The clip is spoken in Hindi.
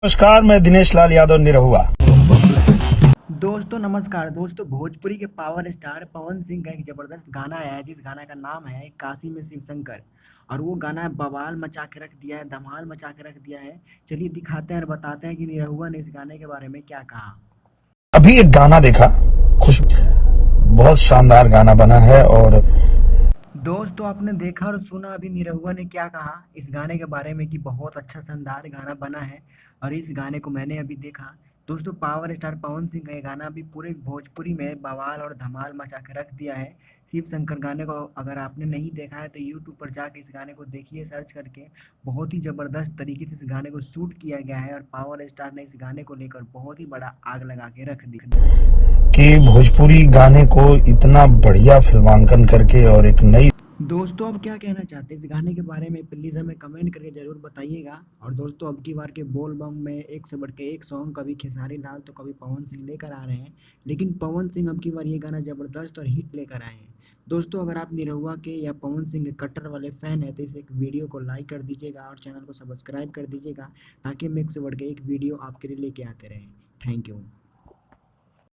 नमस्कार, मैं दिनेश लाल यादव निरहुआ। दोस्तों नमस्कार। दोस्तों भोजपुरी के पावर स्टार पवन सिंह का एक जबरदस्त गाना आया है जिस गाना का नाम है काशी में शिव शंकर। और वो गाना बवाल मचा के रख दिया है, धमाल मचा के रख दिया है। चलिए दिखाते हैं और बताते हैं कि निरहुआ ने इस गाने के बारे में क्या कहा। अभी एक गाना देखा, खुश, बहुत शानदार गाना बना है। और दोस्तों आपने देखा और सुना अभी निरहुआ ने क्या कहा इस गाने के बारे में कि बहुत अच्छा शानदार गाना बना है। और इस गाने को मैंने अभी देखा। दोस्तों पावर स्टार पवन सिंह का ये गाना अभी पूरे भोजपुरी में बवाल और धमाल मचा के रख दिया है। शिव शंकर गाने को अगर आपने नहीं देखा है तो यूट्यूब पर जाके इस गाने को देखिए सर्च करके। बहुत ही ज़बरदस्त तरीके से इस गाने को शूट किया गया है और पावर स्टार ने इस गाने को लेकर बहुत ही बड़ा आग लगा के रख दिया कि भोजपुरी गाने को इतना बढ़िया फिल्मांकन करके और एक नई। दोस्तों अब क्या कहना चाहते हैं इस गाने के बारे में प्लीज़ हमें कमेंट करके ज़रूर बताइएगा। और दोस्तों अब की बार के बोल बम में एक से बढ़ के एक सॉन्ग कभी खेसारी लाल तो कभी पवन सिंह लेकर आ रहे हैं। लेकिन पवन सिंह अब की बार ये गाना ज़बरदस्त और हिट लेकर आए हैं। दोस्तों अगर आप निरहुआ के या पवन सिंह के कट्टर वाले फैन हैं तो इस एक वीडियो को लाइक कर दीजिएगा और चैनल को सब्सक्राइब कर दीजिएगा ताकि हम एक से बढ़ के एक वीडियो आपके लिए लेके आते रहें। Thank you.